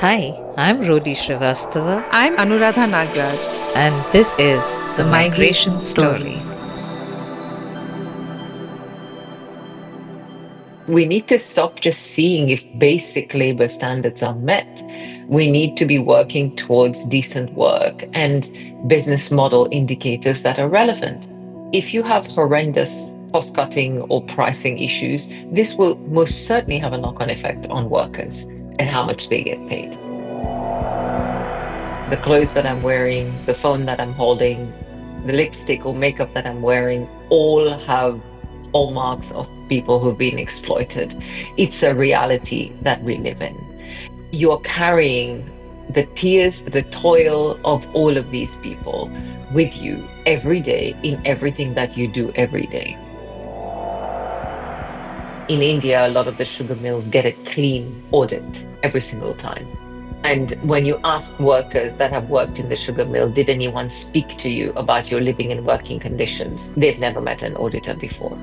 Hi, I'm Rodi Srivastava, I'm Anuradha Nagraj. and this is The Migration Story. We need to stop just seeing if basic labor standards are met. We need to be working towards decent work and business model indicators that are relevant. If you have horrendous cost cutting or pricing issues, this will most certainly have a knock on effect on workers and how much they get paid. The clothes that I'm wearing, the phone that I'm holding, the lipstick or makeup that I'm wearing all have hallmarks of people who've been exploited. It's a reality that we live in. You're carrying the tears, the toil of all of these people with you every day in everything that you do every day. In India, a lot of the sugar mills get a clean audit every single time. And when you ask workers that have worked in the sugar mill, did anyone speak to you about your living and working conditions? They've never met an auditor before.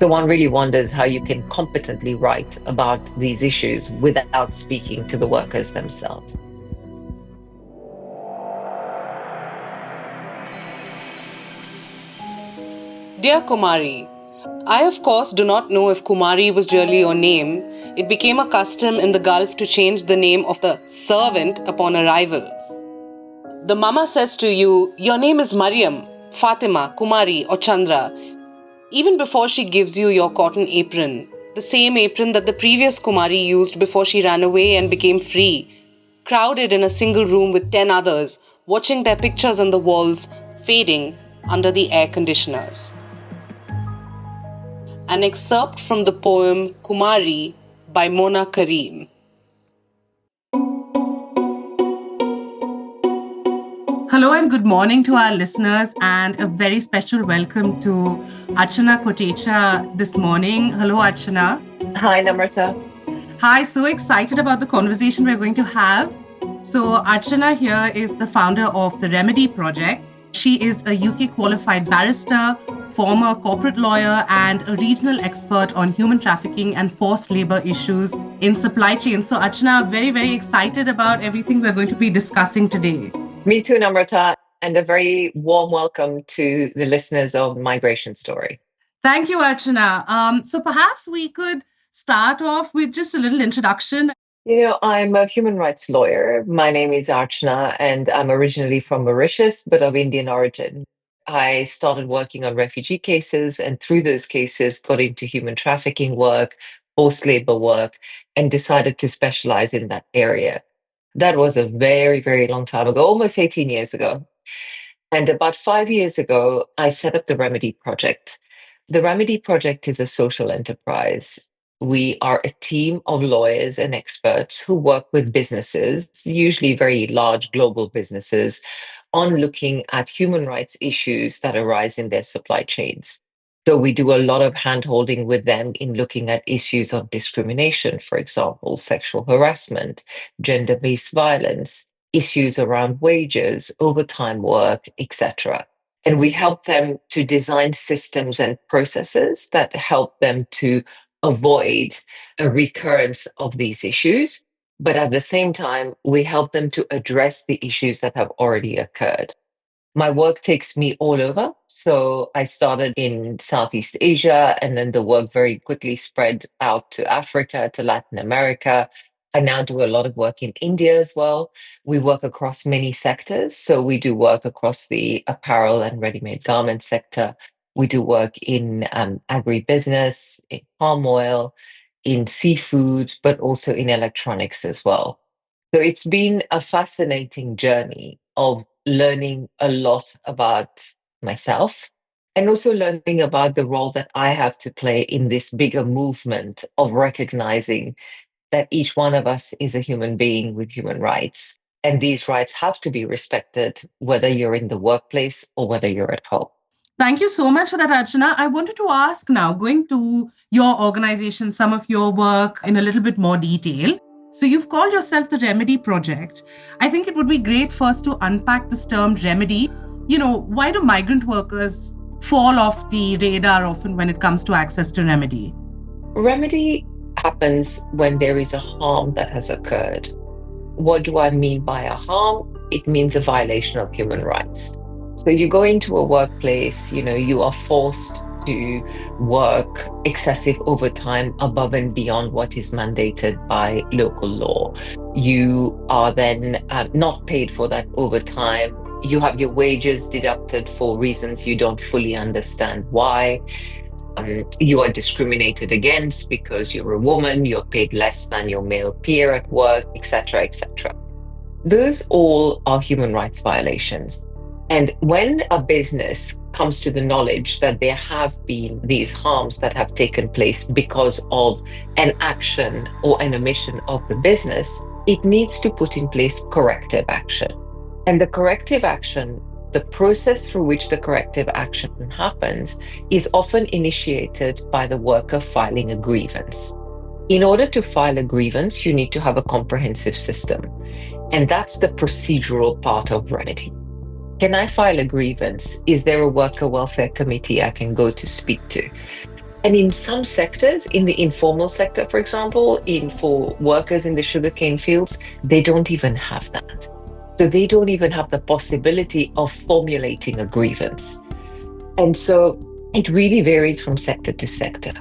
So one really wonders how you can competently write about these issues without speaking to the workers themselves. Dear Kumari, I of course do not know if Kumari was really your name. It became a custom in the Gulf to change the name of the servant upon arrival. The mama says to you, your name is Mariam, Fatima, Kumari or Chandra, even before she gives you your cotton apron, the same apron that the previous Kumari used before she ran away and became free, crowded in a single room with 10 others, watching their pictures on the walls fading under the air conditioners. An excerpt from the poem Kumari by Mona Kareem. Hello and good morning to our listeners, and a very special welcome to Archana Kotecha this morning. Hello, Archana. Hi, Namrata. Hi, so excited about the conversation we're going to have. So, Archana here is the founder of the Remedy Project. She is a UK qualified barrister, former corporate lawyer, and a regional expert on human trafficking and forced labor issues in supply chain. So, Archana, very, very excited about everything we're going to be discussing today. Me too, Namrata, and a very warm welcome to the listeners of Migration Story. Thank you, Archana. So perhaps we could start off with just a little introduction. I'm a human rights lawyer. My name is Archana, and I'm originally from Mauritius, but of Indian origin. I started working on refugee cases, and through those cases, got into human trafficking work, forced labor work, and decided to specialize in that area. That was a very, very long time ago, almost 18 years ago. And about 5 years ago, I set up the Remedy Project. The Remedy Project is a social enterprise. We are a team of lawyers and experts who work with businesses, usually very large global businesses, on looking at human rights issues that arise in their supply chains. So we do a lot of handholding with them in looking at issues of discrimination, for example, sexual harassment, gender-based violence, issues around wages, overtime work, etc. And we help them to design systems and processes that help them to avoid a recurrence of these issues. But at the same time, we help them to address the issues that have already occurred. My work takes me all over. So I started in Southeast Asia, and then the work very quickly spread out to Africa, to Latin America. I now do a lot of work in India as well. We work across many sectors. So we do work across the apparel and ready-made garment sector. We do work in agribusiness, in palm oil, in seafood, but also in electronics as well. So it's been a fascinating journey of learning a lot about myself and also learning about the role that I have to play in this bigger movement of recognizing that each one of us is a human being with human rights. And these rights have to be respected, whether you're in the workplace or whether you're at home. Thank you so much for that, Archana. I wanted to ask now, going to your organization, some of your work in a little bit more detail. So you've called yourself the Remedy Project. I think it would be great first to unpack this term remedy. Why do migrant workers fall off the radar often when it comes to access to remedy? Remedy happens when there is a harm that has occurred. what do I mean by a harm? It means a violation of human rights. So you go into a workplace, you are forced to work excessive overtime above and beyond what is mandated by local law. You are then not paid for that overtime. You have your wages deducted for reasons you don't fully understand why. You are discriminated against because you're a woman, you're paid less than your male peer at work, etc., etc. Those all are human rights violations. And when a business comes to the knowledge that there have been these harms that have taken place because of an action or an omission of the business, it needs to put in place corrective action. And the corrective action, the process through which the corrective action happens, is often initiated by the worker filing a grievance. In order to file a grievance, you need to have a comprehensive system. And that's the procedural part of remedy. Can I file a grievance? Is there a worker welfare committee I can go to speak to? And in some sectors, in the informal sector, for example, for workers in the sugarcane fields, they don't even have that. So they don't even have the possibility of formulating a grievance. And so it really varies from sector to sector.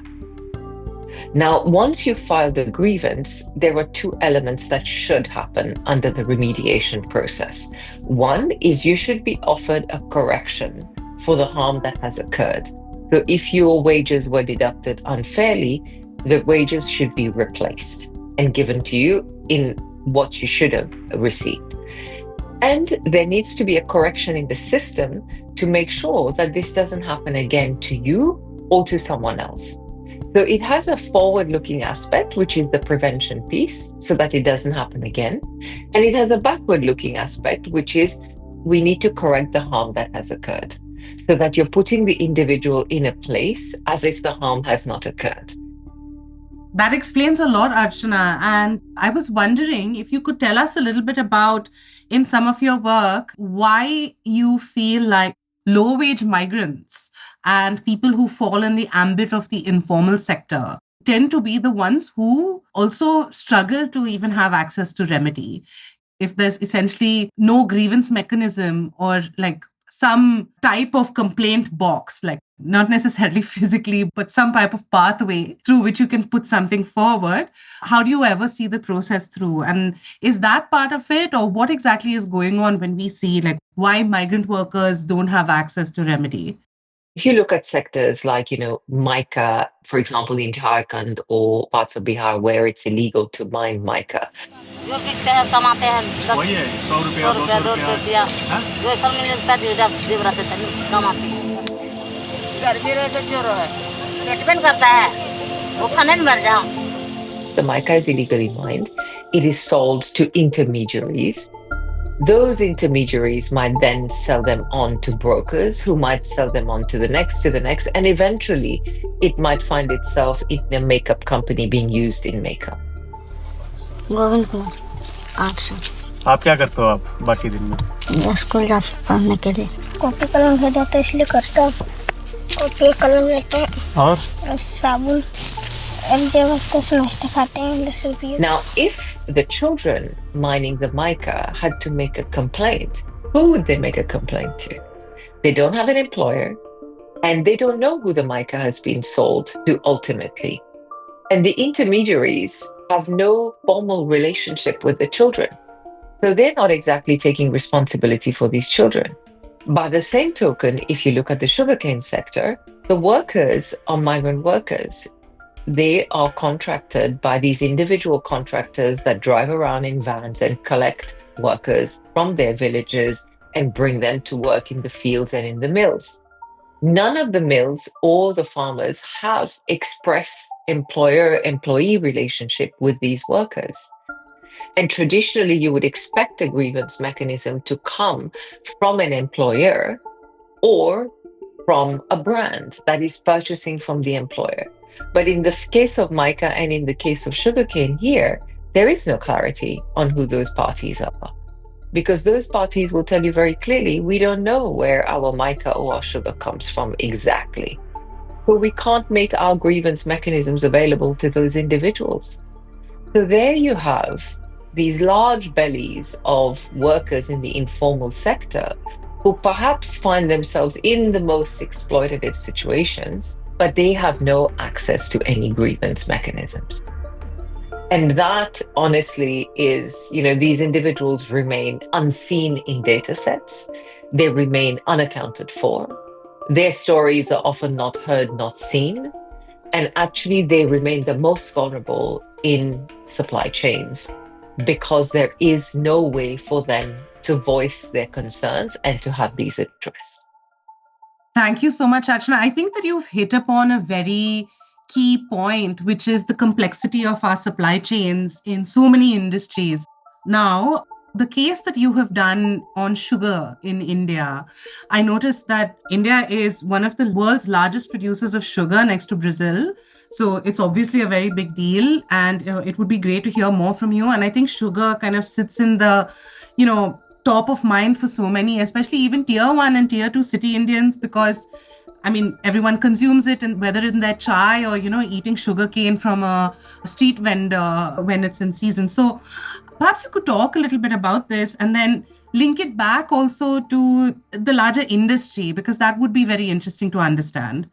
Now, once you've filed a grievance, there are two elements that should happen under the remediation process. One is you should be offered a correction for the harm that has occurred. So if your wages were deducted unfairly, the wages should be replaced and given to you in what you should have received. And there needs to be a correction in the system to make sure that this doesn't happen again to you or to someone else. So it has a forward-looking aspect, which is the prevention piece, so that it doesn't happen again. And it has a backward-looking aspect, which is we need to correct the harm that has occurred, so that you're putting the individual in a place as if the harm has not occurred. That explains a lot, Archana. And I was wondering if you could tell us a little bit about, in some of your work, why you feel like low-wage migrants and people who fall in the ambit of the informal sector tend to be the ones who also struggle to even have access to remedy. If there's essentially no grievance mechanism or like some type of complaint box, like not necessarily physically, but some type of pathway through which you can put something forward, how do you ever see the process through? And is that part of it, or what exactly is going on when we see like why migrant workers don't have access to remedy? If you look at sectors like, mica, for example, in Jharkhand or parts of Bihar where it's illegal to mine mica, the mica is illegally mined. It is sold to intermediaries. Those intermediaries might then sell them on to brokers who might sell them on to the next, and eventually it might find itself in a makeup company being used in makeup. आप क्या करते हो आप बाकी दिन में? School जाते पढ़ने के लिए। कॉपी कलम भेजा था इसलिए करता हूँ। कॉपी कलम लेते हैं और साबुन Now, if the children mining the mica had to make a complaint, who would they make a complaint to? They don't have an employer, and they don't know who the mica has been sold to ultimately. And the intermediaries have no formal relationship with the children. So they're not exactly taking responsibility for these children. By the same token, if you look at the sugarcane sector, the workers are migrant workers. They are contracted by these individual contractors that drive around in vans and collect workers from their villages and bring them to work in the fields and in the mills. None of the mills or the farmers have express employer-employee relationship with these workers. And traditionally, you would expect a grievance mechanism to come from an employer or from a brand that is purchasing from the employer. But in the case of mica and in the case of sugarcane here, there is no clarity on who those parties are. Because those parties will tell you very clearly, we don't know where our mica or our sugar comes from exactly. So we can't make our grievance mechanisms available to those individuals. So there you have these large bellies of workers in the informal sector who perhaps find themselves in the most exploitative situations, but they have no access to any grievance mechanisms. And that honestly is, these individuals remain unseen in data sets. They remain unaccounted for. Their stories are often not heard, not seen. And actually, they remain the most vulnerable in supply chains because there is no way for them to voice their concerns and to have these addressed. Thank you so much, Archana. I think that you've hit upon a very key point, which is the complexity of our supply chains in so many industries. Now, the case that you have done on sugar in India, I noticed that India is one of the world's largest producers of sugar next to Brazil. So it's obviously a very big deal. And it would be great to hear more from you. And I think sugar kind of sits in the, top of mind for so many, especially even tier one and tier two city Indians, because I mean, everyone consumes it, and whether in their chai or, eating sugarcane from a street vendor when it's in season. So perhaps you could talk a little bit about this and then link it back also to the larger industry, because that would be very interesting to understand.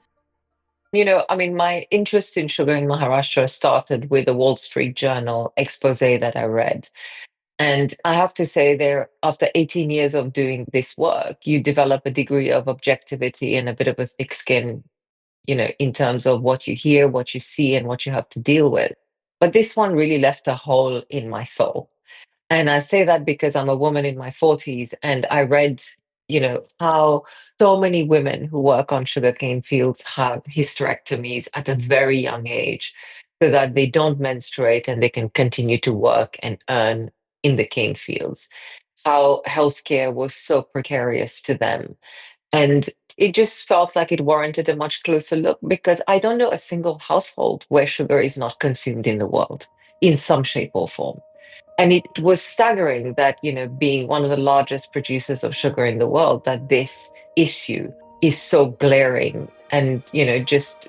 My interest in sugar in Maharashtra started with a Wall Street Journal expose that I read. And I have to say, there, after 18 years of doing this work, you develop a degree of objectivity and a bit of a thick skin, in terms of what you hear, what you see, and what you have to deal with. But this one really left a hole in my soul. And I say that because I'm a woman in my 40s and I read, how so many women who work on sugarcane fields have hysterectomies at a very young age so that they don't menstruate and they can continue to work and earn in the cane fields. How healthcare was so precarious to them. And it just felt like it warranted a much closer look because I don't know a single household where sugar is not consumed in the world in some shape or form. And it was staggering that, being one of the largest producers of sugar in the world, that this issue is so glaring and, just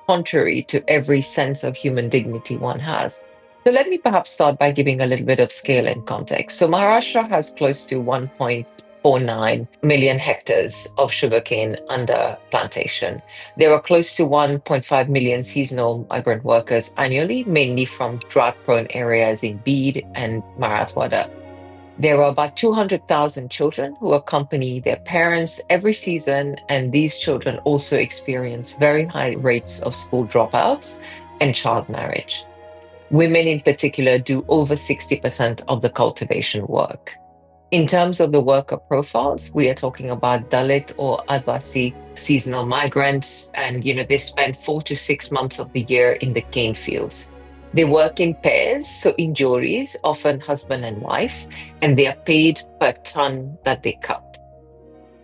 contrary to every sense of human dignity one has. So let me perhaps start by giving a little bit of scale and context. So Maharashtra has close to 1.49 million hectares of sugarcane under plantation. There are close to 1.5 million seasonal migrant workers annually, mainly from drought-prone areas in Bid and Marathwada. There are about 200,000 children who accompany their parents every season, and these children also experience very high rates of school dropouts and child marriage. Women in particular do over 60% of the cultivation work. In terms of the worker profiles, we are talking about Dalit or Advasi seasonal migrants, and they spend 4 to 6 months of the year in the cane fields. They work in pairs, so in joris, often husband and wife, and they are paid per ton that they cut.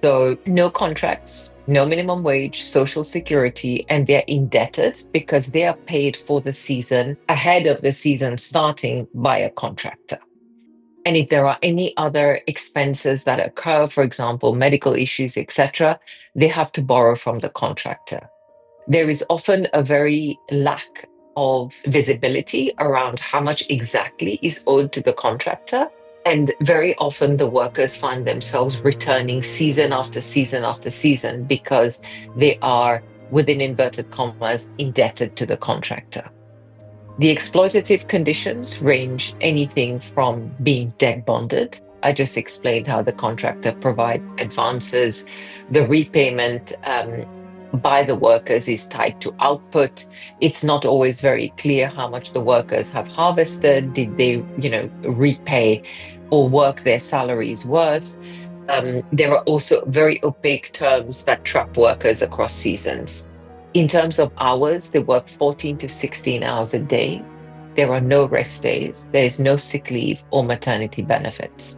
So no contracts, no minimum wage, social security, and they're indebted because they are paid for the season ahead of the season starting by a contractor. And if there are any other expenses that occur, for example, medical issues, etc., they have to borrow from the contractor. There is often a very lack of visibility around how much exactly is owed to the contractor. And very often the workers find themselves returning season after season after season because they are, within inverted commas, indebted to the contractor. The exploitative conditions range anything from being debt bonded. I just explained how the contractor provides advances, the repayment by the workers is tied to output. It's not always very clear how much the workers have harvested. Did they, repay or work their salaries worth? There are also very opaque terms that trap workers across seasons. In terms of hours, they work 14 to 16 hours a day. There are no rest days. There is no sick leave or maternity benefits.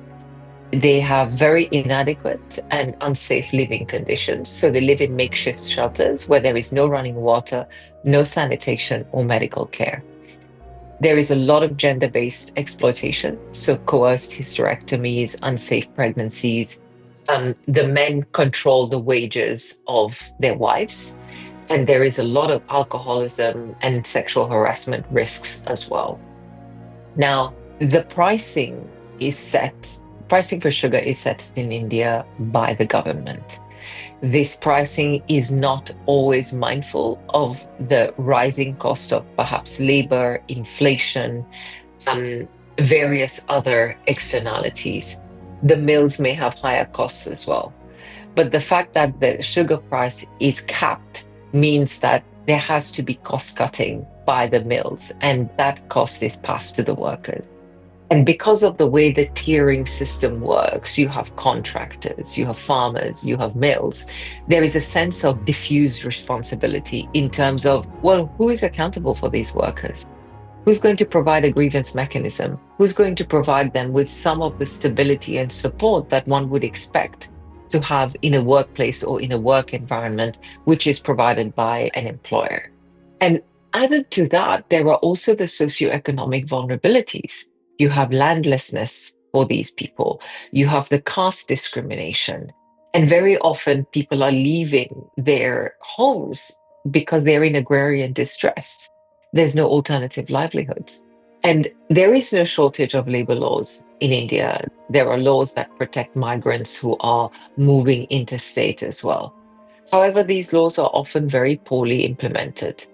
They have very inadequate and unsafe living conditions. So they live in makeshift shelters where there is no running water, no sanitation or medical care. There is a lot of gender-based exploitation, so coerced hysterectomies, unsafe pregnancies. The men control the wages of their wives, and there is a lot of alcoholism and sexual harassment risks as well. Now, The pricing for sugar is set in India by the government. This pricing is not always mindful of the rising cost of perhaps labor, inflation, various other externalities. The mills may have higher costs as well. But the fact that the sugar price is capped means that there has to be cost cutting by the mills, and that cost is passed to the workers. And because of the way the tiering system works, you have contractors, you have farmers, you have mills. There is a sense of diffused responsibility in terms of, well, who is accountable for these workers? Who's going to provide a grievance mechanism? Who's going to provide them with some of the stability and support that one would expect to have in a workplace or in a work environment, which is provided by an employer? And added to that, there are also the socioeconomic vulnerabilities. You have landlessness for these people, you have the caste discrimination. And very often people are leaving their homes because they're in agrarian distress. There's no alternative livelihoods. And there is no shortage of labor laws in India. There are laws that protect migrants who are moving interstate as well. However, these laws are often very poorly implemented.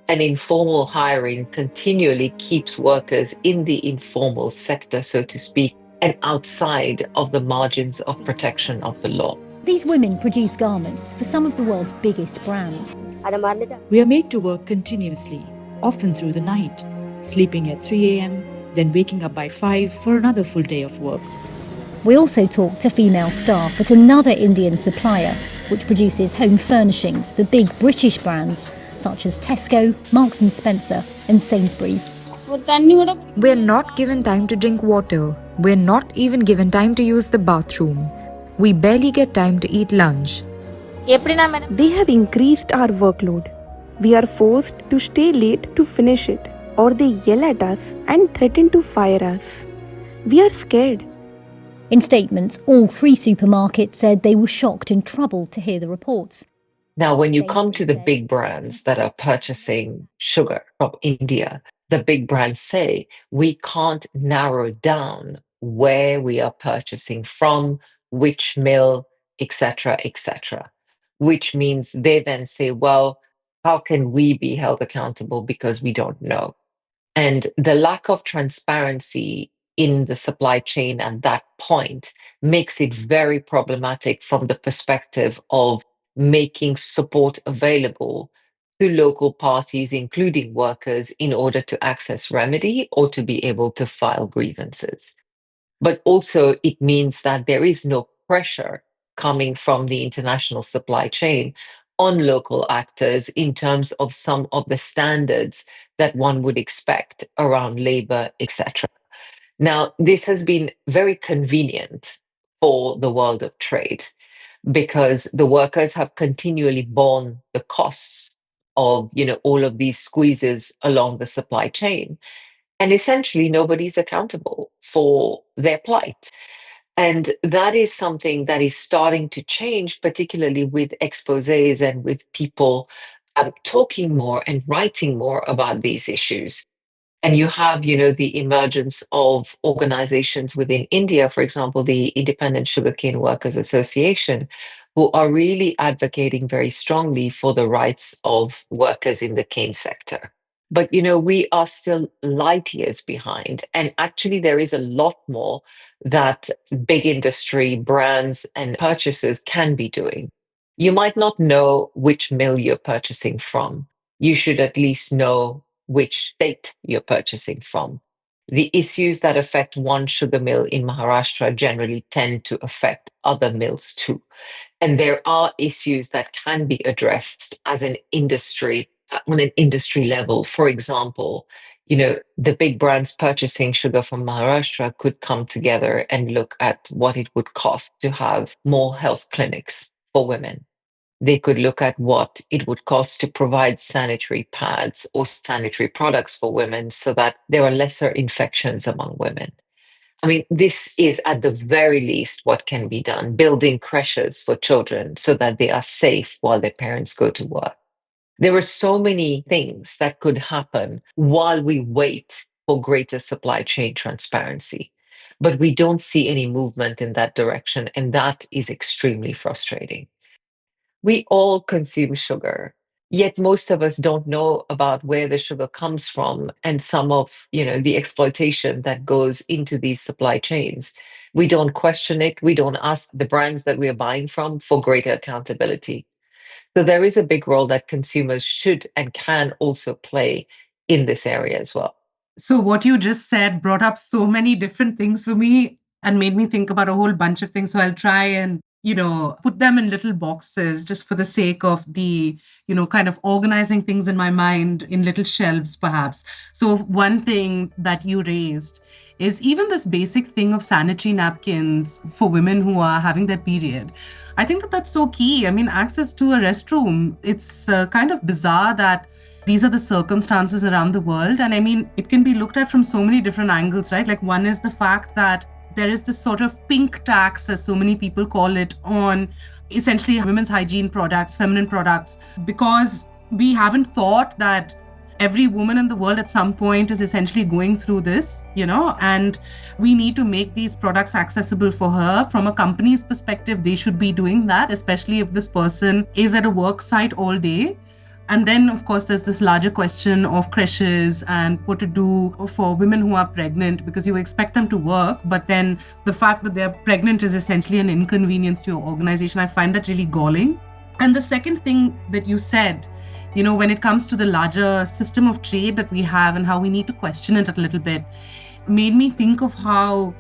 And informal hiring continually keeps workers in the informal sector, so to speak, and outside of the margins of protection of the law. These women produce garments for some of the world's biggest brands. We are made to work continuously, often through the night, sleeping at 3 a.m., then waking up by 5 for another full day of work. We also talk to female staff at another Indian supplier, which produces home furnishings for big British brands such as Tesco, Marks & Spencer and Sainsbury's. We're not given time to drink water. We're not even given time to use the bathroom. We barely get time to eat lunch. They have increased our workload. We are forced to stay late to finish it, or they yell at us and threaten to fire us. We are scared. In statements, all three supermarkets said they were shocked and troubled to hear the reports. Now, when you come to the big brands that are purchasing sugar from India, the big brands say we can't narrow down where we are purchasing from, which mill, etc., etc. Which means they then say, well, how can we be held accountable because we don't know? And the lack of transparency in the supply chain at that point makes it very problematic from the perspective of making support available to local parties, including workers, in order to access remedy or to be able to file grievances. But also, it means that there is no pressure coming from the international supply chain on local actors in terms of some of the standards that one would expect around labor, etc. Now, this has been very convenient for the world of trade because the workers have continually borne the costs of, all of these squeezes along the supply chain. And essentially, nobody's accountable for their plight. And that is something that is starting to change, particularly with exposés and with people talking more and writing more about these issues. And you have, the emergence of organizations within India, for example, the Independent Sugarcane Workers Association, who are really advocating very strongly for the rights of workers in the cane sector. But, we are still light years behind. And actually, there is a lot more that big industry, brands, and purchasers can be doing. You might not know which mill you're purchasing from. You should at least know which state you're purchasing from. The issues that affect one sugar mill in Maharashtra generally tend to affect other mills too. And there are issues that can be addressed as an industry, on an industry level. For example, the big brands purchasing sugar from Maharashtra could come together and look at what it would cost to have more health clinics for women. They could look at what it would cost to provide sanitary pads or sanitary products for women so that there are lesser infections among women. I mean, this is at the very least what can be done, building creches for children so that they are safe while their parents go to work. There are so many things that could happen while we wait for greater supply chain transparency. But we don't see any movement in that direction, and that is extremely frustrating. We all consume sugar, yet most of us don't know about where the sugar comes from and some of, the exploitation that goes into these supply chains. We don't question it. We don't ask the brands that we're buying from for greater accountability. So there is a big role that consumers should and can also play in this area as well. So, what you just said brought up so many different things for me and made me think about a whole bunch of things. So, I'll try and, put them in little boxes just for the sake of the, kind of organizing things in my mind in little shelves, perhaps. So, one thing that you raised is even this basic thing of sanitary napkins for women who are having their period. I think that that's so key. I mean, access to a restroom, it's kind of bizarre that these are the circumstances around the world. And I mean, it can be looked at from so many different angles, right? Like, one is the fact that there is this sort of pink tax, as so many people call it, on essentially women's hygiene products, feminine products, because we haven't thought that every woman in the world at some point is essentially going through this, and we need to make these products accessible for her. From a company's perspective, they should be doing that, especially if this person is at a work site all day. And then, of course, there's this larger question of creches and what to do for women who are pregnant, because you expect them to work, but then the fact that they're pregnant is essentially an inconvenience to your organization. I find that really galling. And the second thing that you said, when it comes to the larger system of trade that we have and how we need to question it a little bit, made me think of how,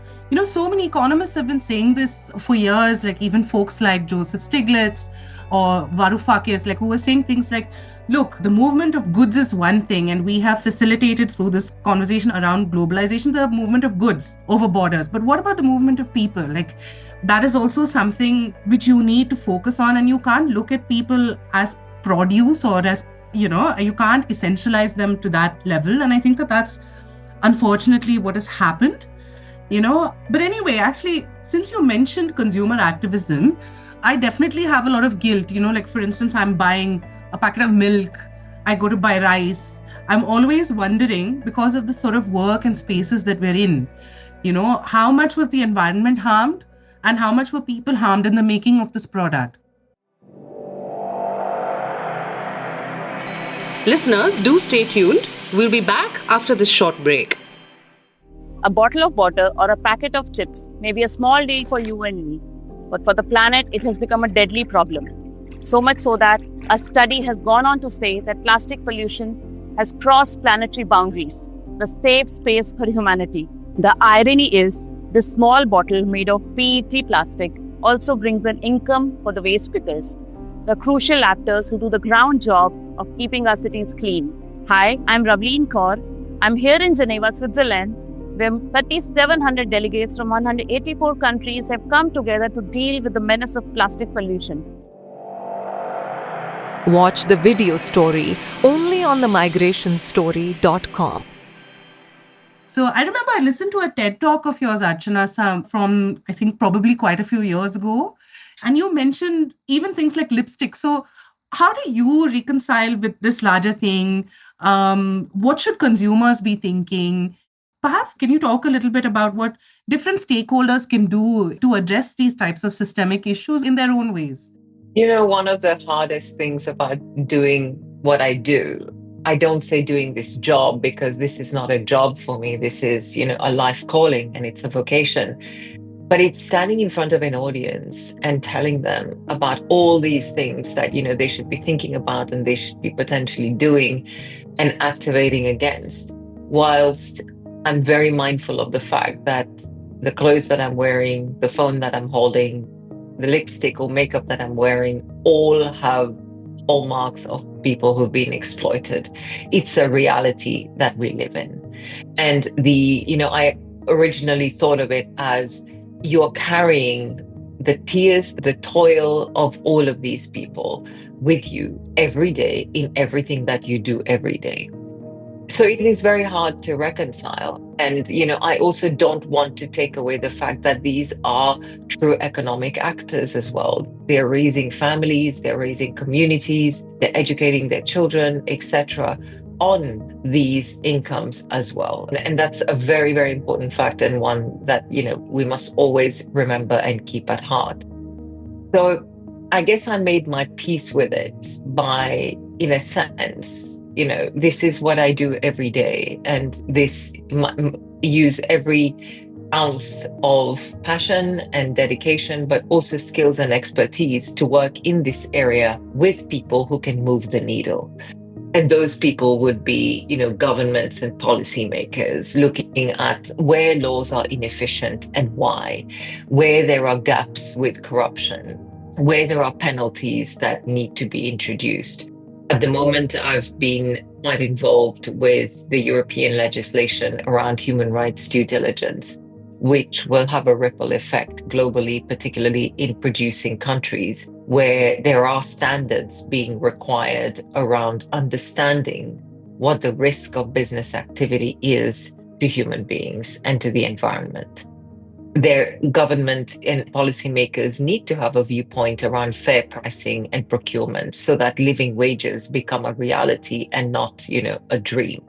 so many economists have been saying this for years, like even folks like Joseph Stiglitz or Varoufakis, like, who were saying things like, look, the movement of goods is one thing, and we have facilitated through this conversation around globalization, the movement of goods over borders. But what about the movement of people? Like, that is also something which you need to focus on, and you can't look at people as produce or as, you can't essentialize them to that level. And I think that that's unfortunately what has happened, But anyway, actually, since you mentioned consumer activism, I definitely have a lot of guilt, like, for instance, I'm buying a packet of milk, I go to buy rice. I'm always wondering, because of the sort of work and spaces that we're in, how much was the environment harmed and how much were people harmed in the making of this product? Listeners, do stay tuned. We'll be back after this short break. A bottle of water or a packet of chips may be a small deal for you and me, but for the planet, it has become a deadly problem. So much so that a study has gone on to say that plastic pollution has crossed planetary boundaries, the safe space for humanity. The irony is, this small bottle made of PET plastic also brings an income for the waste pickers, the crucial actors who do the ground job of keeping our cities clean. Hi, I'm Ravleen Kaur. I'm here in Geneva, Switzerland, where 3,700 delegates from 184 countries have come together to deal with the menace of plastic pollution. Watch the video story only on themigrationstory.com. So I remember I listened to a TED talk of yours, Archana, from, I think, probably quite a few years ago. And you mentioned even things like lipstick. So how do you reconcile with this larger thing? What should consumers be thinking? Perhaps can you talk a little bit about what different stakeholders can do to address these types of systemic issues in their own ways? One of the hardest things about doing what I do, I don't say doing this job because this is not a job for me. This is, a life calling and it's a vocation. But it's standing in front of an audience and telling them about all these things that, they should be thinking about and they should be potentially doing and activating against, whilst I'm very mindful of the fact that the clothes that I'm wearing, the phone that I'm holding, the lipstick or makeup that I'm wearing all have hallmarks of people who've been exploited. It's a reality that we live in. And I originally thought of it as you're carrying the tears, the toil of all of these people with you every day in everything that you do every day. So it is very hard to reconcile. And, I also don't want to take away the fact that these are true economic actors as well. They're raising families, they're raising communities, they're educating their children, etc., on these incomes as well. And that's a very, very important fact, and one that, we must always remember and keep at heart. So I guess I made my peace with it by, in a sense, this is what I do every day. And this use every ounce of passion and dedication, but also skills and expertise to work in this area with people who can move the needle. And those people would be, governments and policymakers looking at where laws are inefficient and why, where there are gaps with corruption, where there are penalties that need to be introduced. At the moment, I've been quite involved with the European legislation around human rights due diligence, which will have a ripple effect globally, particularly in producing countries, where there are standards being required around understanding what the risk of business activity is to human beings and to the environment. Their government and policymakers need to have a viewpoint around fair pricing and procurement so that living wages become a reality and not, a dream.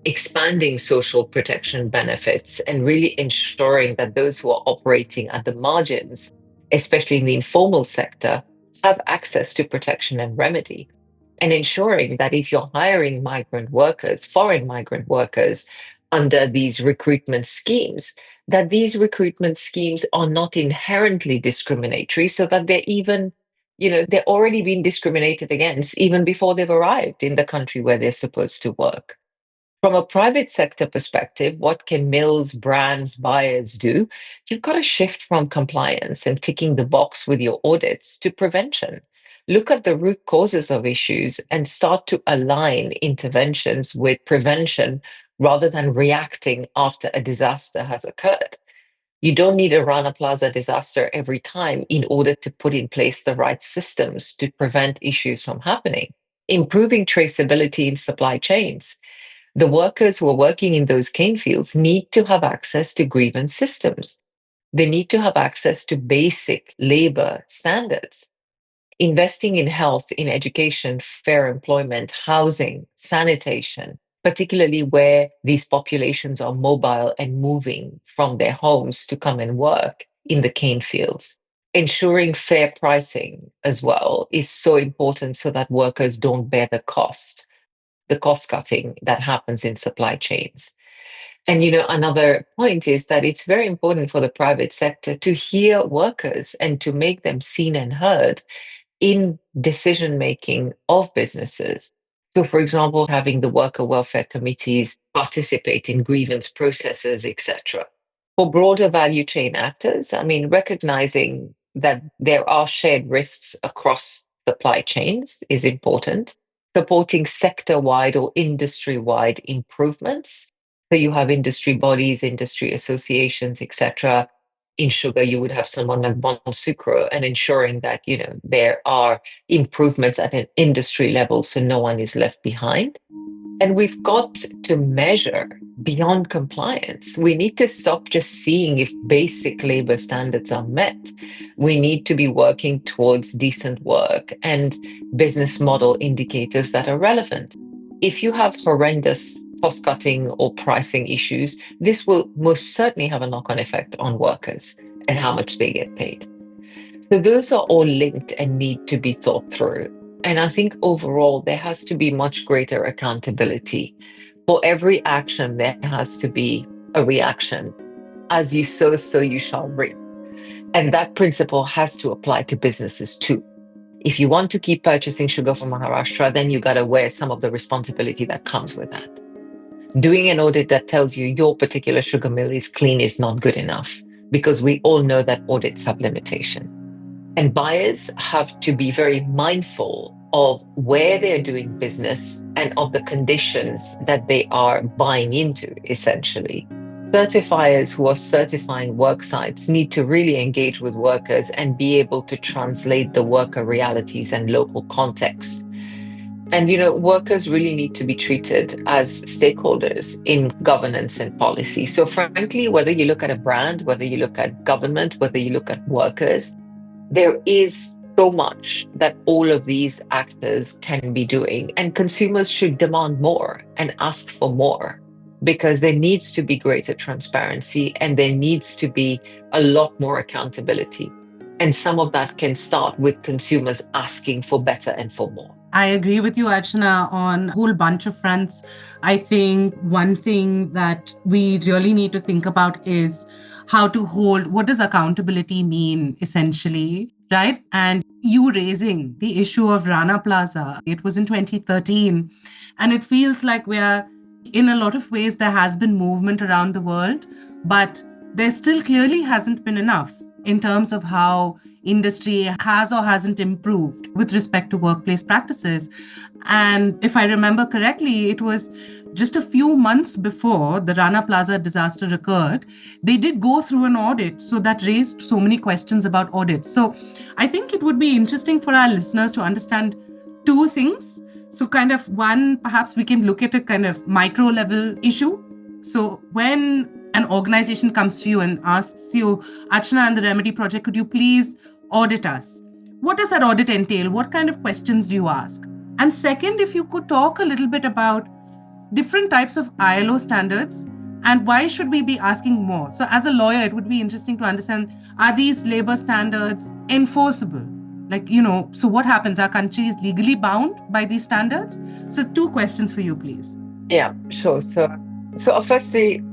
Expanding social protection benefits and really ensuring that those who are operating at the margins, especially in the informal sector, have access to protection and remedy. And ensuring that if you're hiring migrant workers, foreign migrant workers, under these recruitment schemes, that these recruitment schemes are not inherently discriminatory, so that they're even, they're already being discriminated against even before they've arrived in the country where they're supposed to work. From a private sector perspective, what can mills, brands, buyers do? You've got to shift from compliance and ticking the box with your audits to prevention. Look at the root causes of issues and start to align interventions with prevention rather than reacting after a disaster has occurred. You don't need a Rana Plaza disaster every time in order to put in place the right systems to prevent issues from happening. Improving traceability in supply chains. The workers who are working in those cane fields need to have access to grievance systems. They need to have access to basic labor standards. Investing in health, in education, fair employment, housing, sanitation, particularly where these populations are mobile and moving from their homes to come and work in the cane fields. Ensuring fair pricing as well is so important so that workers don't bear the cost cutting that happens in supply chains. And, another point is that it's very important for the private sector to hear workers and to make them seen and heard in decision making of businesses. So, for example, having the worker welfare committees participate in grievance processes, etc. For broader value chain actors, recognizing that there are shared risks across supply chains is important. Supporting sector-wide or industry-wide improvements. So you have industry bodies, industry associations, etc. In sugar, you would have someone like Bon Sucre, and ensuring that there are improvements at an industry level so no one is left behind. And we've got to measure beyond compliance. We need to stop just seeing if basic labor standards are met. We need to be working towards decent work and business model indicators that are relevant. If you have horrendous cost cutting or pricing issues, this will most certainly have a knock-on effect on workers and how much they get paid. So those are all linked and need to be thought through. And I think overall, there has to be much greater accountability. For every action, there has to be a reaction. As you sow, so you shall reap. And that principle has to apply to businesses too. If you want to keep purchasing sugar from Maharashtra, then you got to wear some of the responsibility that comes with that. Doing an audit that tells you your particular sugar mill is clean is not good enough, because we all know that audits have limitation. And buyers have to be very mindful of where they're doing business and of the conditions that they are buying into, essentially. Certifiers who are certifying work sites need to really engage with workers and be able to translate the worker realities and local contexts. And, workers really need to be treated as stakeholders in governance and policy. So frankly, whether you look at a brand, whether you look at government, whether you look at workers, there is so much that all of these actors can be doing, and consumers should demand more and ask for more, because there needs to be greater transparency and there needs to be a lot more accountability. And some of that can start with consumers asking for better and for more. I agree with you, Archana, on a whole bunch of fronts. I think one thing that we really need to think about is how to hold, what does accountability mean, essentially, right? And you raising the issue of Rana Plaza, it was in 2013, and it feels like we're, in a lot of ways, there has been movement around the world, but there still clearly hasn't been enough in terms of how industry has or hasn't improved with respect to workplace practices. And if I remember correctly, it was just a few months before the Rana Plaza disaster occurred, they did go through an audit. So that raised so many questions about audits. So I think it would be interesting for our listeners to understand two things. So kind of one, perhaps we can look at a kind of micro level issue. So when an organization comes to you and asks you, Archana and the Remedy Project, could you please audit us? What does that audit entail? What kind of questions do you ask? And second, if you could talk a little bit about different types of ILO standards and why should we be asking more? So as a lawyer, it would be interesting to understand, are these labor standards enforceable? Like, so what happens? Our country is legally bound by these standards? So two questions for you, please. Yeah, sure. So firstly,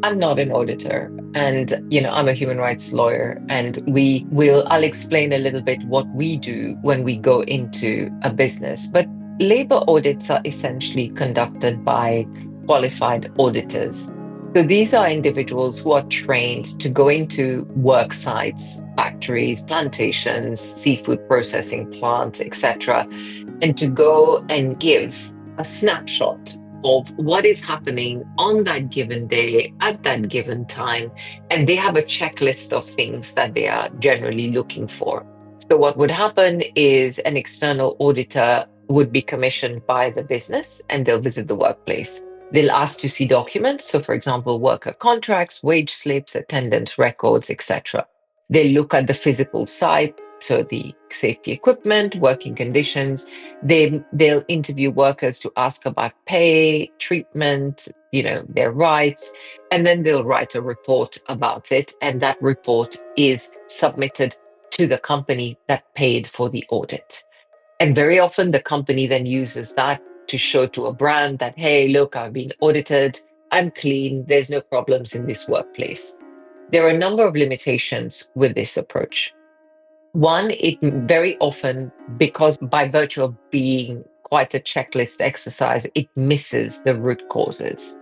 I'm not an auditor, and I'm a human rights lawyer, and I'll explain a little bit what we do when we go into a business. But labor audits are essentially conducted by qualified auditors. So these are individuals who are trained to go into work sites, factories, plantations, seafood processing plants, etc., and to go and give a snapshot of what is happening on that given day at that given time. And they have a checklist of things that they are generally looking for. So what would happen is an external auditor would be commissioned by the business and they'll visit the workplace. They'll ask to see documents. So for example, worker contracts, wage slips, attendance records, etc. They look at the physical site, so the safety equipment, working conditions. They'll interview workers to ask about pay, treatment, their rights, and then they'll write a report about it. And that report is submitted to the company that paid for the audit. And very often the company then uses that to show to a brand that, hey, look, I've been audited, I'm clean, there's no problems in this workplace. There are a number of limitations with this approach. One, it very often, because by virtue of being quite a checklist exercise, it misses the root causes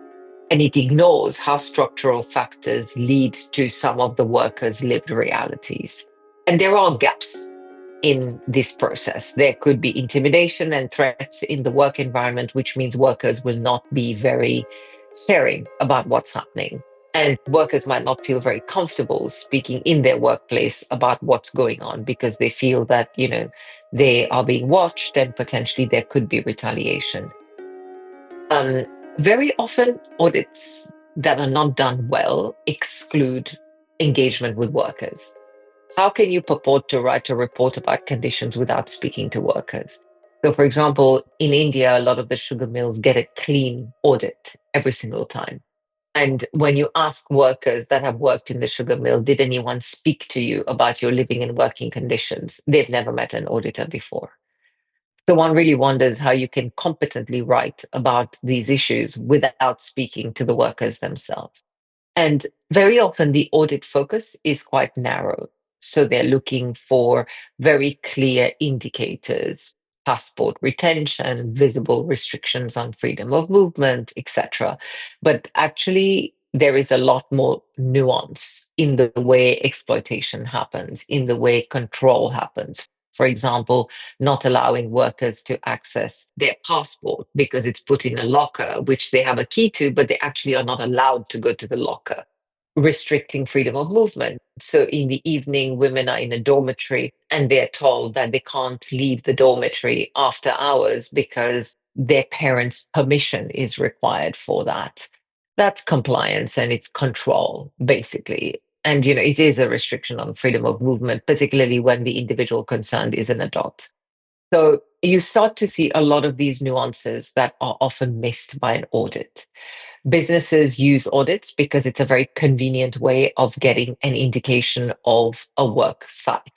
and it ignores how structural factors lead to some of the workers' lived realities. And there are gaps in this process. There could be intimidation and threats in the work environment, which means workers will not be very sharing about what's happening. And workers might not feel very comfortable speaking in their workplace about what's going on because they feel that, they are being watched and potentially there could be retaliation. Very often, audits that are not done well exclude engagement with workers. How can you purport to write a report about conditions without speaking to workers? So, for example, in India, a lot of the sugar mills get a clean audit every single time. And when you ask workers that have worked in the sugar mill, did anyone speak to you about your living and working conditions? They've never met an auditor before. So one really wonders how you can competently write about these issues without speaking to the workers themselves. And very often the audit focus is quite narrow. So they're looking for very clear indicators, passport retention, visible restrictions on freedom of movement, etc. But actually, there is a lot more nuance in the way exploitation happens, in the way control happens. For example, not allowing workers to access their passport because it's put in a locker, which they have a key to, but they actually are not allowed to go to the locker. Restricting freedom of movement. So in the evening, women are in a dormitory and they're told that they can't leave the dormitory after hours because their parents' permission is required for that. That's compliance and it's control, basically. And, it is a restriction on freedom of movement, particularly when the individual concerned is an adult. So you start to see a lot of these nuances that are often missed by an audit. Businesses use audits because it's a very convenient way of getting an indication of a work site.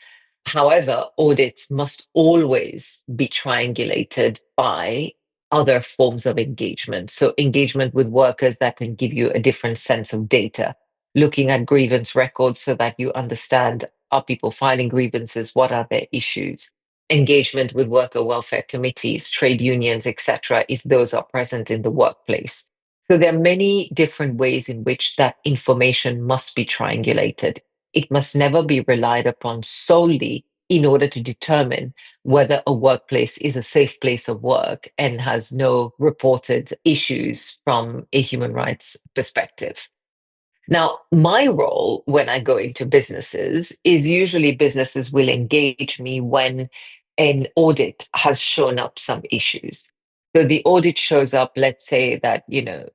However, audits must always be triangulated by other forms of engagement. So, engagement with workers that can give you a different sense of data, looking at grievance records so that you understand, are people filing grievances? What are their issues? Engagement with worker welfare committees, trade unions, etc., if those are present in the workplace. So there are many different ways in which that information must be triangulated. It must never be relied upon solely in order to determine whether a workplace is a safe place of work and has no reported issues from a human rights perspective. Now, my role when I go into businesses is usually businesses will engage me when an audit has shown up some issues. So the audit shows up, let's say that,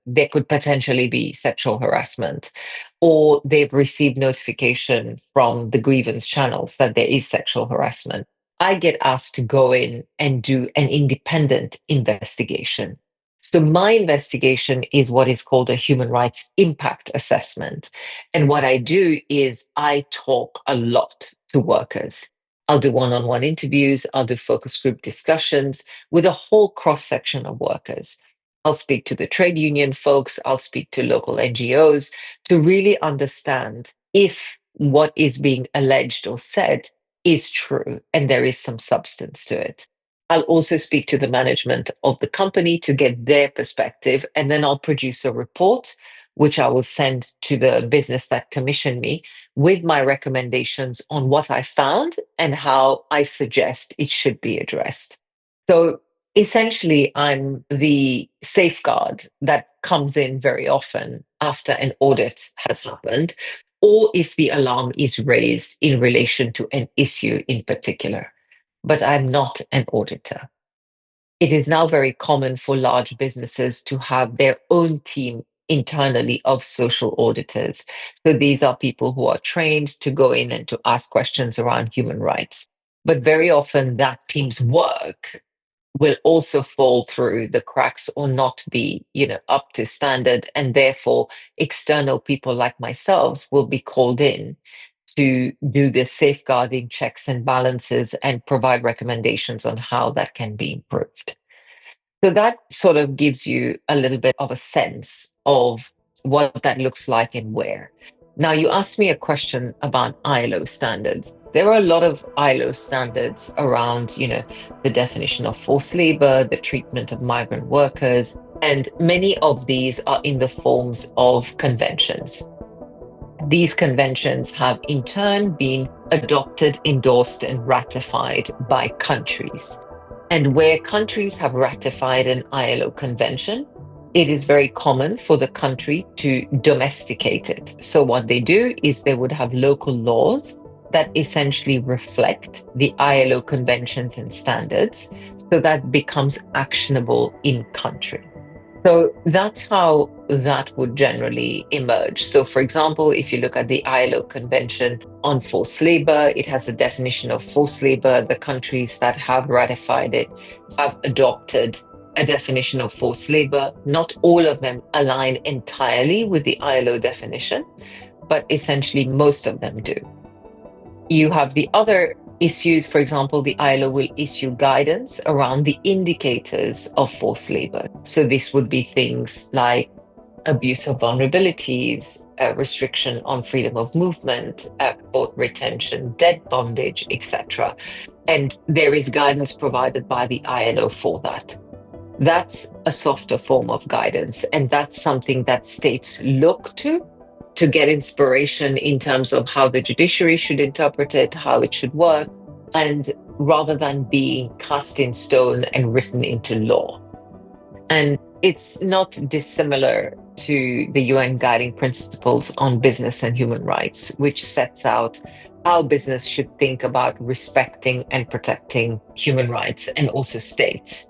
there could potentially be sexual harassment, or they've received notification from the grievance channels that there is sexual harassment. I get asked to go in and do an independent investigation. So my investigation is what is called a human rights impact assessment. And what I do is I talk a lot to workers. I'll do one-on-one interviews, I'll do focus group discussions with a whole cross-section of workers. I'll speak to the trade union folks, I'll speak to local NGOs to really understand if what is being alleged or said is true and there is some substance to it. I'll also speak to the management of the company to get their perspective, and then I'll produce a report, which I will send to the business that commissioned me with my recommendations on what I found and how I suggest it should be addressed. So essentially, I'm the safeguard that comes in very often after an audit has happened, or if the alarm is raised in relation to an issue in particular. But I'm not an auditor. It is now very common for large businesses to have their own team internally of social auditors. So these are people who are trained to go in and to ask questions around human rights. But very often that team's work will also fall through the cracks or not be, up to standard. And therefore, external people like myself will be called in to do the safeguarding checks and balances and provide recommendations on how that can be improved. So that sort of gives you a little bit of a sense of what that looks like and where. Now, you asked me a question about ILO standards. There are a lot of ILO standards around, the definition of forced labor, the treatment of migrant workers, and many of these are in the forms of conventions. These conventions have in turn been adopted, endorsed, and ratified by countries. And where countries have ratified an ILO convention, it is very common for the country to domesticate it. So what they do is they would have local laws that essentially reflect the ILO conventions and standards, so that becomes actionable in country. So that's how that would generally emerge. So, for example, if you look at the ILO Convention on Forced Labor, it has a definition of forced labor. The countries that have ratified it have adopted a definition of forced labor. Not all of them align entirely with the ILO definition, but essentially most of them do. You have the other issues. For example, the ILO will issue guidance around the indicators of forced labor. So this would be things like abuse of vulnerabilities, restriction on freedom of movement, port retention, debt bondage, etc. And there is guidance provided by the ILO for that. That's a softer form of guidance, and that's something that states look to get inspiration in terms of how the judiciary should interpret it, how it should work, and rather than being cast in stone and written into law. And it's not dissimilar to the UN Guiding Principles on Business and Human Rights, which sets out how business should think about respecting and protecting human rights and also states.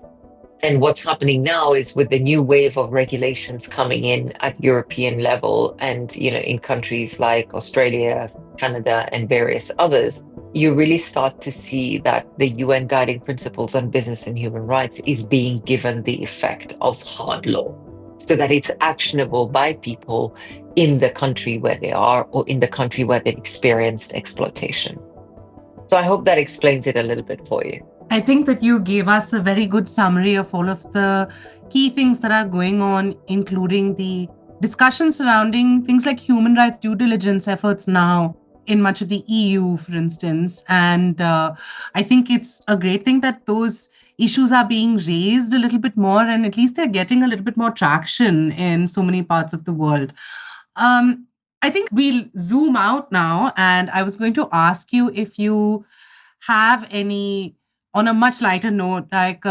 And what's happening now is with the new wave of regulations coming in at European level and, in countries like Australia, Canada, and various others, you really start to see that the UN Guiding Principles on Business and Human Rights is being given the effect of hard law so that it's actionable by people in the country where they are or in the country where they've experienced exploitation. So I hope that explains it a little bit for you. I think that you gave us a very good summary of all of the key things that are going on, including the discussion surrounding things like human rights due diligence efforts now in much of the EU, for instance. And I think it's a great thing that those issues are being raised a little bit more, and at least they're getting a little bit more traction in so many parts of the world. I think we'll zoom out now, and I was going to ask you if you have any, on a much lighter note, like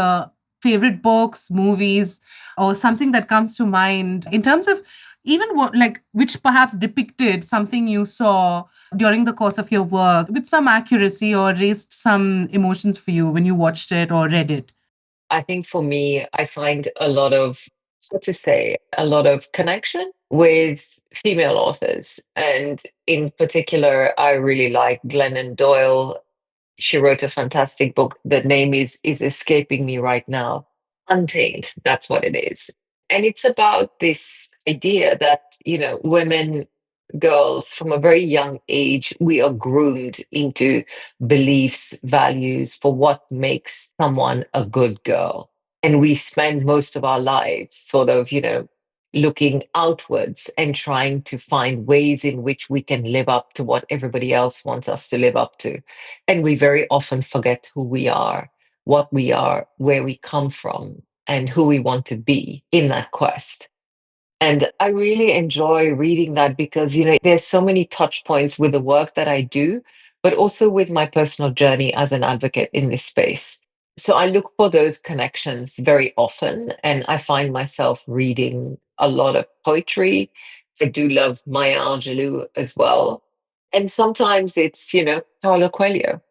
favorite books, movies, or something that comes to mind in terms of even what, like, which perhaps depicted something you saw during the course of your work with some accuracy or raised some emotions for you when you watched it or read it. I think for me, I find a lot of, a lot of connection with female authors. And in particular, I really like Glennon Doyle. She wrote a fantastic book. The name is escaping me right now. Untainted, that's what it is. And it's about this idea that, women, girls from a very young age, we are groomed into beliefs, values for what makes someone a good girl. And we spend most of our lives sort of, looking outwards and trying to find ways in which we can live up to what everybody else wants us to live up to. And we very often forget who we are, what we are, where we come from, and who we want to be in that quest. And I really enjoy reading that because, there's so many touch points with the work that I do, but also with my personal journey as an advocate in this space. So I look for those connections very often, and I find myself reading a lot of poetry. I do love Maya Angelou as well. And sometimes it's, Paulo Coelho,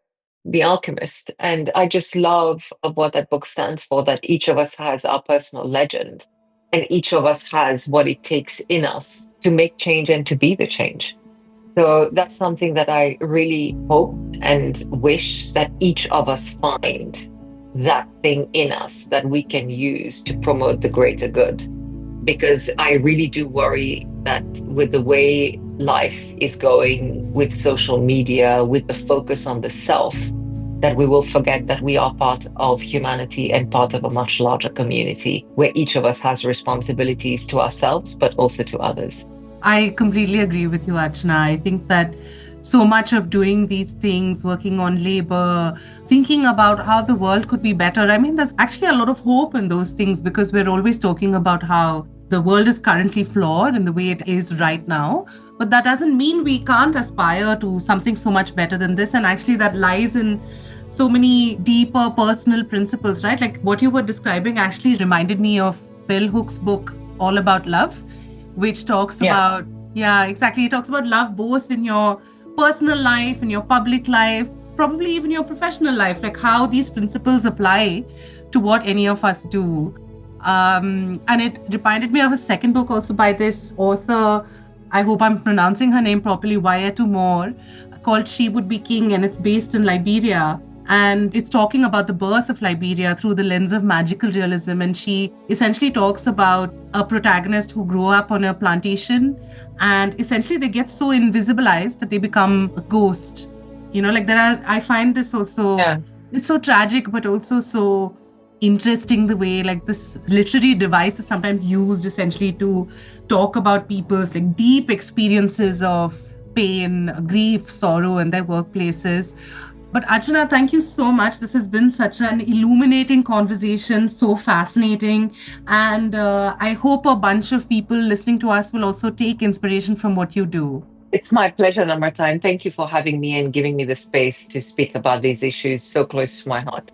The Alchemist. And I just love of what that book stands for, that each of us has our personal legend. And each of us has what it takes in us to make change and to be the change. So that's something that I really hope and wish that each of us find that thing in us that we can use to promote the greater good. Because I really do worry that with the way life is going, with social media, with the focus on the self, that we will forget that we are part of humanity and part of a much larger community where each of us has responsibilities to ourselves, but also to others. I completely agree with you, Archana. I think that so much of doing these things, working on labor, thinking about how the world could be better, I mean, there's actually a lot of hope in those things because we're always talking about how the world is currently flawed in the way it is right now. But that doesn't mean we can't aspire to something so much better than this. And actually, that lies in so many deeper personal principles, right? Like what you were describing actually reminded me of Bell Hooks' book, All About Love, which talks about, exactly. It talks about love both in your personal life, in your public life, probably even your professional life, like how these principles apply to what any of us do. And it reminded me of a second book also by this author, I hope I'm pronouncing her name properly, Waiatu Moore, called She Would Be King, and it's based in Liberia. And it's talking about the birth of Liberia through the lens of magical realism. And she essentially talks about a protagonist who grew up on a plantation. And essentially they get so invisibilized that they become a ghost. I find this also, it's so tragic, but also so interesting the way like this literary device is sometimes used essentially to talk about people's like deep experiences of pain, grief, sorrow in their workplaces. But Archana, thank you so much. This has been such an illuminating conversation, so fascinating. And I hope a bunch of people listening to us will also take inspiration from what you do. It's my pleasure, Namrata, and thank you for having me and giving me the space to speak about these issues so close to my heart.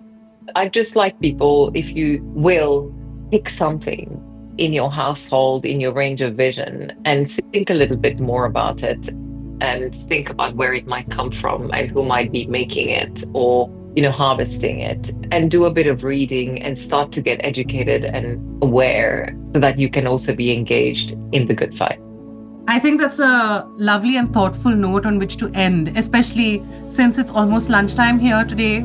I'd just like people, if you will, pick something in your household, in your range of vision, and think a little bit more about it. And think about where it might come from and who might be making it or harvesting it, and do a bit of reading and start to get educated and aware so that you can also be engaged in the good fight. I think that's a lovely and thoughtful note on which to end, especially since it's almost lunchtime here today.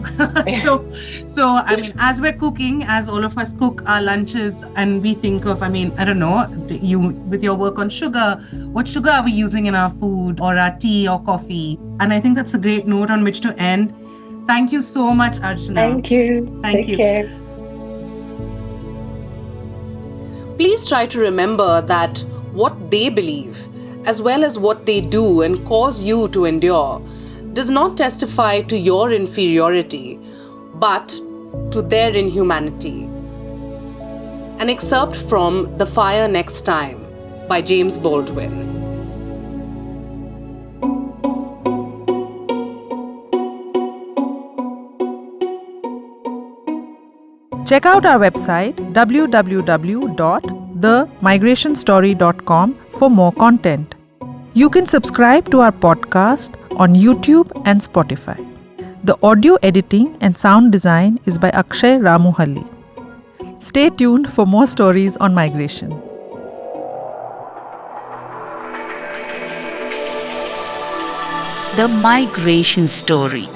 So I mean, as we're cooking, as all of us cook our lunches, and we think of, I don't know, you with your work on sugar, what sugar are we using in our food or our tea or coffee? And I think that's a great note on which to end. Thank you so much, Archana. Thank you. Take care. Please try to remember that what they believe, as well as what they do and cause you to endure, does not testify to your inferiority, but to their inhumanity. An excerpt from The Fire Next Time by James Baldwin. Check out our website www.themigrationstory.com for more content. You can subscribe to our podcast on YouTube and Spotify. The audio editing and sound design is by Akshay Ramuhalli. Stay tuned for more stories on migration. The Migration Story.